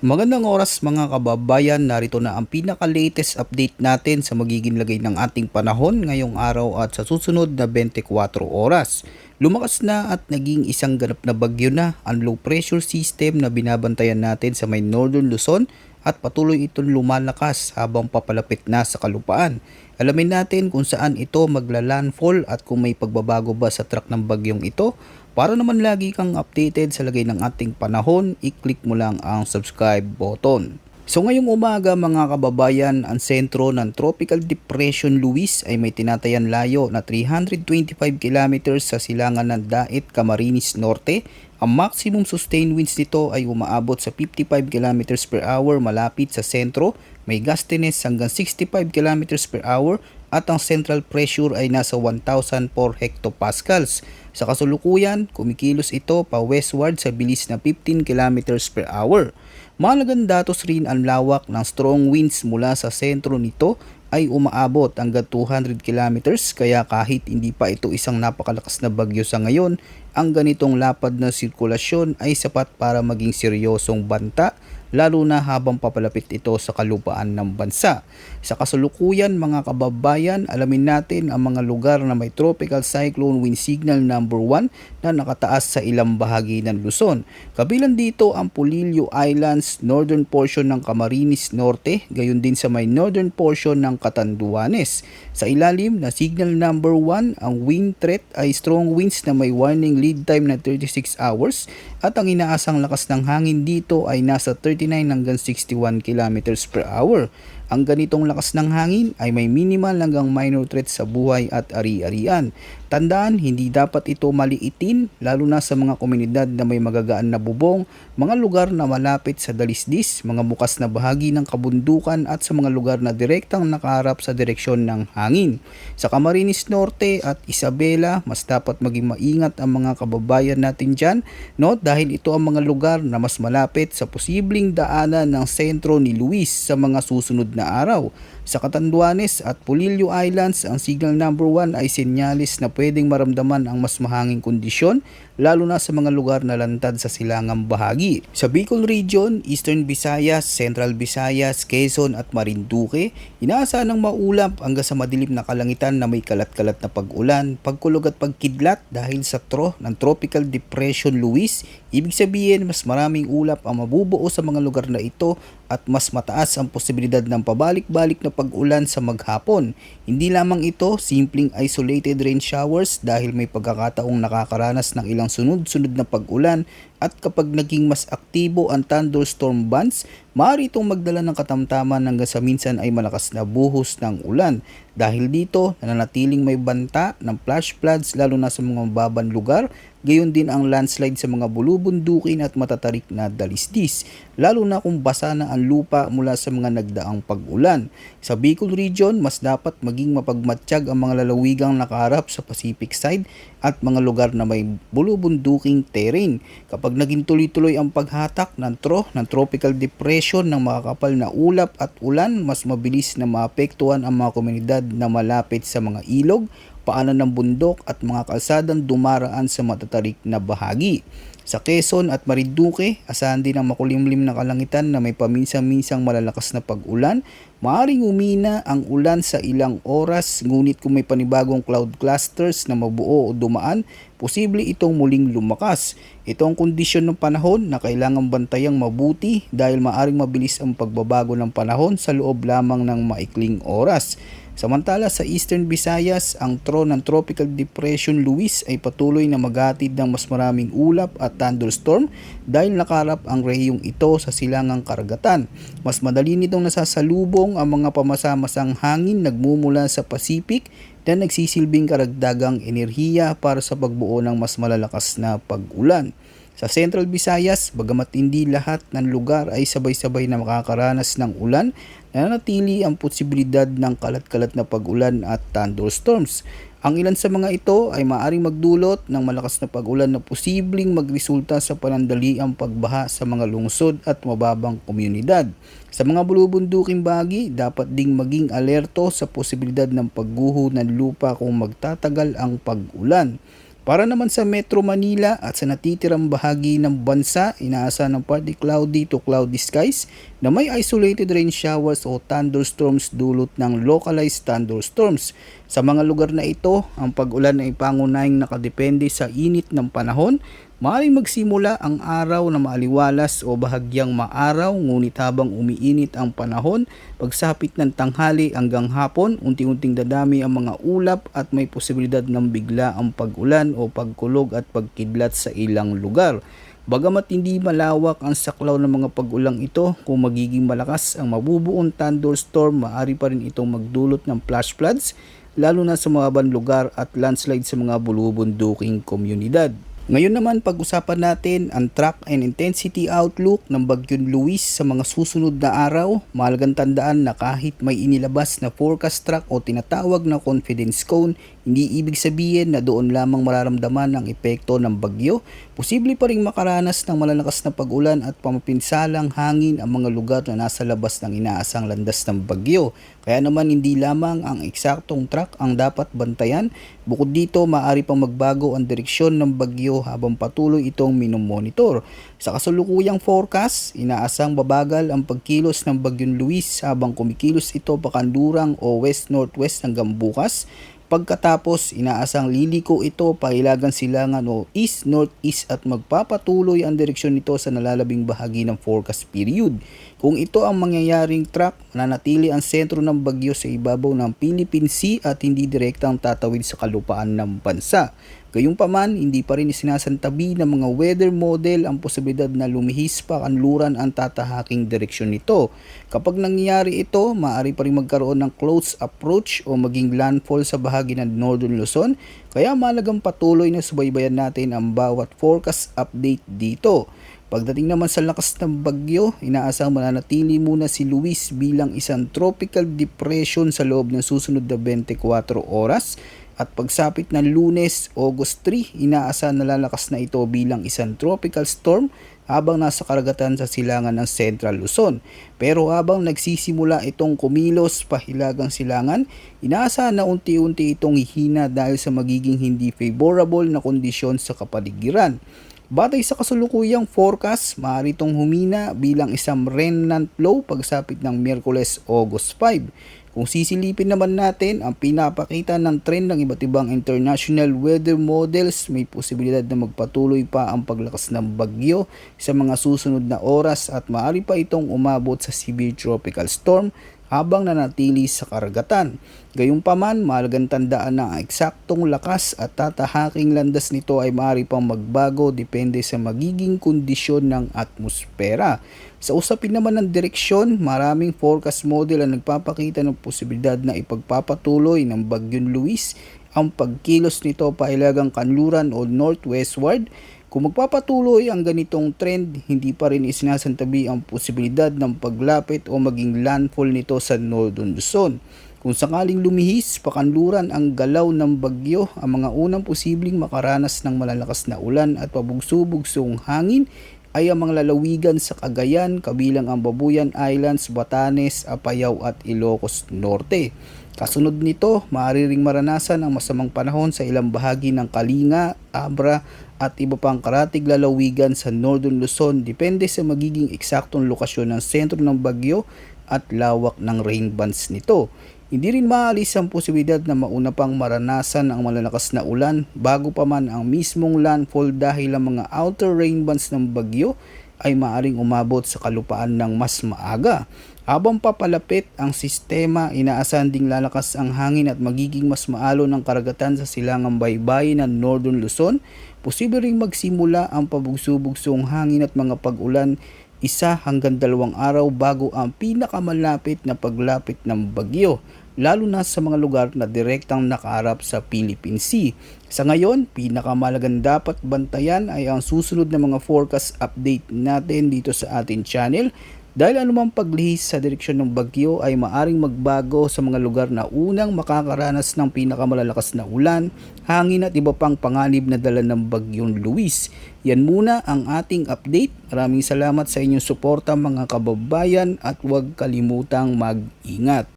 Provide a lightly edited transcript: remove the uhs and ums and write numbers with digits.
Magandang oras mga kababayan, narito na ang pinaka-latest update natin sa magiging lagay ng ating panahon ngayong araw at sa susunod na 24 oras. Lumakas na at naging isang ganap na bagyo na ang low pressure system na binabantayan natin sa may Northern Luzon at patuloy itong lumalakas habang papalapit na sa kalupaan. Alamin natin kung saan ito magla-landfall at kung may pagbabago ba sa track ng bagyong ito. Para naman lagi kang updated sa lagay ng ating panahon, i-click mo lang ang subscribe button. So ngayong umaga mga kababayan, ang sentro ng Tropical Depression Luis ay may tinatayan layo na 325 kilometers sa silangan ng Dait, Camarines Norte. Ang maximum sustained winds nito ay umaabot sa 55 kilometers per hour malapit sa sentro, may gustiness hanggang 65 kilometers per hour at ang central pressure ay nasa 1,004 hectopascals. Sa kasulukuyan, kumikilos ito pa westward sa bilis na 15 kilometers per hour. Mahalagang datos rin ang lawak ng strong winds mula sa sentro nito ay umaabot hanggang 200 kilometers kaya kahit hindi pa ito isang napakalakas na bagyo sa ngayon, ang ganitong lapad na sirkulasyon ay sapat para maging seryosong banta lalo na habang papalapit ito sa kalupaan ng bansa. Sa kasulukuyan mga kababayan, alamin natin ang mga lugar na may tropical cyclone wind signal number 1 na nakataas sa ilang bahagi ng Luzon. Kabilang dito ang Polillo Islands, northern portion ng Camarines Norte, gayon din sa may northern portion ng Catanduanes. Sa ilalim na signal number 1, ang wind threat ay strong winds na may warning lead time na 36 hours at ang inaasang lakas ng hangin dito ay nasa 39 hanggang 61 kilometers per hour. Ang ganitong lakas ng hangin ay may minimal hanggang minor threat sa buhay at ari-arian. Tandaan, hindi dapat ito maliitin lalo na sa mga komunidad na may magagaan na bubong, mga lugar na malapit sa dalisdis, mga bukas na bahagi ng kabundukan at sa mga lugar na direktang nakaharap sa direksyon ng hangin. Sa Camarines Norte at Isabela, mas dapat maging maingat ang mga kababayan natin dyan, no? Dahil ito ang mga lugar na mas malapit sa posibleng daanan ng sentro ni Luis sa mga susunod na araw. Sa Catanduanes at Polillo Islands, ang signal number 1 ay senyalis na pwedeng maramdaman ang mas mahanging kondisyon lalo na sa mga lugar na lantad sa silangang bahagi. Sa Bicol Region, Eastern Visayas, Central Visayas, Quezon at Marinduque, inaasahan ng maulap hanggang sa madilim na kalangitan na may kalat-kalat na pag-ulan, pagkulog at pagkidlat dahil sa ng Tropical Depression Luis. Ibig sabihin, mas maraming ulap ang mabubuo sa mga lugar na ito at mas mataas ang posibilidad ng pabalik-balik na pag-ulan sa maghapon. Hindi lamang ito simpleng isolated rain showers dahil may pagkakataong nakakaranas ng ilang sunod-sunod na pag-ulan at kapag naging mas aktibo ang thunderstorm bands, maaari itong magdala ng katamtaman hanggang sa minsan ay malakas na buhos ng ulan. Dahil dito, nananatiling may banta ng flash floods lalo na sa mga mababang lugar, gayon din ang landslide sa mga bulubundukin at matatarik na dalisdis, lalo na kung basa na ang lupa mula sa mga nagdaang pag-ulan. Sa Bicol Region, mas dapat maging mapagmatsyag ang mga lalawigang nakaharap sa Pacific side at mga lugar na may bulubunduking terrain. Kapag naging tuloy-tuloy ang paghatak ng tropical depression ng makakapal na ulap at ulan, mas mabilis na maapektuhan ang mga komunidad na malapit sa mga ilog, paanan ng bundok at mga kalsadang dumaraan sa matatarik na bahagi. Sa Quezon at Marinduque, asahan din ang makulimlim na kalangitan na may paminsan-minsang malalakas na pag-ulan. Maaring umina ang ulan sa ilang oras, ngunit kung may panibagong cloud clusters na mabuo o dumaan, posible itong muling lumakas. Ito ang kondisyon ng panahon na kailangang bantayang mabuti dahil maaring mabilis ang pagbabago ng panahon sa loob lamang ng maikling oras. Samantala sa Eastern Visayas, ang ng Tropical Depression Luis ay patuloy na maghatid ng mas maraming ulap at thunderstorm dahil nakaharap ang rehiyong ito sa silangang karagatan. Mas madali nitong nasasalubong ang mga pamasa-masang hangin nagmumula sa Pacific na nagsisilbing karagdagang enerhiya para sa pagbuo ng mas malalakas na pag-ulan. Sa Central Visayas, bagamat hindi lahat ng lugar ay sabay-sabay na makakaranas ng ulan, nananatili ang posibilidad ng kalat-kalat na pag-ulan at thunderstorms. Ang ilan sa mga ito ay maaaring magdulot ng malakas na pag-ulan na posibleng magresulta sa panandaliang pagbaha sa mga lungsod at mababang komunidad. Sa mga bulubunduking bahagi, dapat ding maging alerto sa posibilidad ng pagguho ng lupa kung magtatagal ang pag-ulan. Para naman sa Metro Manila at sa natitirang bahagi ng bansa, inaasahan ng partly cloudy to cloudy skies na may isolated rain showers o thunderstorms dulot ng localized thunderstorms. Sa mga lugar na ito, ang pag-ulan ay pangunahing nakadepende sa init ng panahon. Maaaring magsimula ang araw na maaliwalas o bahagyang maaraw, ngunit habang umiinit ang panahon, pagsapit ng tanghali hanggang hapon, unti-unting dadami ang mga ulap at may posibilidad ng bigla ang pag-ulan o pagkulog at pagkidlat sa ilang lugar. Bagamat hindi malawak ang saklaw ng mga pag-ulang ito, kung magiging malakas ang mabubuong thunderstorm, maaari pa rin itong magdulot ng flash floods, lalo na sa mga lugar at landslide sa mga bulubunduking komunidad. Ngayon naman pag-usapan natin ang track and intensity outlook ng Bagyong Luis sa mga susunod na araw. Mahalagang tandaan na kahit may inilabas na forecast track o tinatawag na confidence cone, hindi ibig sabihin na doon lamang mararamdaman ang epekto ng bagyo. Posible pa rin makaranas ng malalakas na pag-ulan at pamapinsalang hangin ang mga lugar na nasa labas ng inaasang landas ng bagyo. Kaya naman hindi lamang ang eksaktong track ang dapat bantayan. Bukod dito, maaari pang magbago ang direksyon ng bagyo habang patuloy itong minomonitor. Sa kasalukuyang forecast, inaasang babagal ang pagkilos ng Bagyong Luis habang kumikilos ito pakanlurang o west-northwest hanggang bukas. Pagkatapos, inaasang liliko ito pahilagang silangan o east-northeast at magpapatuloy ang direksyon nito sa nalalabing bahagi ng forecast period. Kung ito ang mangyayaring track, mananatili ang sentro ng bagyo sa ibabaw ng Philippine Sea at hindi direktang tatawid sa kalupaan ng bansa. Gayunpaman, hindi pa rin sinasantabi ng mga weather model ang posibilidad na lumihis pa kanluran ang tatahaking direksyon nito. Kapag nangyayari ito, maaari pa rin magkaroon ng close approach o maging landfall sa bahagi ng Northern Luzon, kaya mahalagang patuloy na subaybayan natin ang bawat forecast update dito. Pagdating naman sa lakas ng bagyo, inaasang mananatili muna si Luis bilang isang tropical depression sa loob ng susunod na 24 oras. At pagsapit ng Lunes, August 3, inaasahan na lalakas na ito bilang isang tropical storm habang nasa karagatan sa silangan ng Central Luzon. Pero habang nagsisimula itong kumilos pahilagang silangan, inaasahan na unti-unti itong hihina dahil sa magiging hindi favorable na kondisyon sa kapaligiran. Batay sa kasalukuyang forecast, maaari itong humina bilang isang remnant low pagsapit ng Miyerkules, August 5. Kung sisilipin naman natin ang pinapakita ng trend ng iba't ibang international weather models, may posibilidad na magpatuloy pa ang paglakas ng bagyo sa mga susunod na oras at maaari pa itong umabot sa severe tropical storm habang nanatili sa karagatan. Gayunpaman, mahalagang tandaan na ang eksaktong lakas at tatahaking landas nito ay maaari pang magbago depende sa magiging kondisyon ng atmosfera. Sa usapin naman ng direksyon, maraming forecast model ang nagpapakita ng posibilidad na ipagpapatuloy ng Bagyong Luis ang pagkilos nito pahilagang kanluran o northwestward. Kung magpapatuloy ang ganitong trend, hindi pa rin isinasantabi ang posibilidad ng paglapit o maging landfall nito sa Northern Luzon. Kung sakaling lumihis, pakanluran ang galaw ng bagyo, ang mga unang posibleng makaranas ng malalakas na ulan at pabugso-bugsong hangin ay ang mga lalawigan sa Cagayan, kabilang ang Babuyan Islands, Batanes, Apayao at Ilocos Norte. Kasunod nito, maaari ring maranasan ang masamang panahon sa ilang bahagi ng Kalinga, Abra at iba pang karatig lalawigan sa Northern Luzon, depende sa magiging eksaktong lokasyon ng sentro ng bagyo at lawak ng rain bands nito. Hindi rin maalis ang posibilidad na mauna pang maranasan ang malalakas na ulan bago pa man ang mismong landfall dahil ang mga outer rain bands ng bagyo ay maaring umabot sa kalupaan ng mas maaga. Habang papalapit ang sistema, inaasahan ding lalakas ang hangin at magiging mas maalon ang karagatan sa silangang baybayin ng Northern Luzon. Posible ring magsimula ang pabugso-bugsong hangin at mga pag-ulan 1 hanggang 2 araw bago ang pinakamalapit na paglapit ng bagyo, lalo na sa mga lugar na direktang nakaharap sa Philippine Sea. Sa ngayon, pinakamalagang dapat bantayan ay ang susunod na mga forecast update natin dito sa ating channel. Dahil anumang paglihis sa direksyon ng bagyo ay maaring magbago sa mga lugar na unang makakaranas ng pinakamalalakas na ulan, hangin at iba pang panganib na dala ng Bagyong Luis. Yan muna ang ating update. Maraming salamat sa inyong suporta mga kababayan at huwag kalimutang mag-ingat.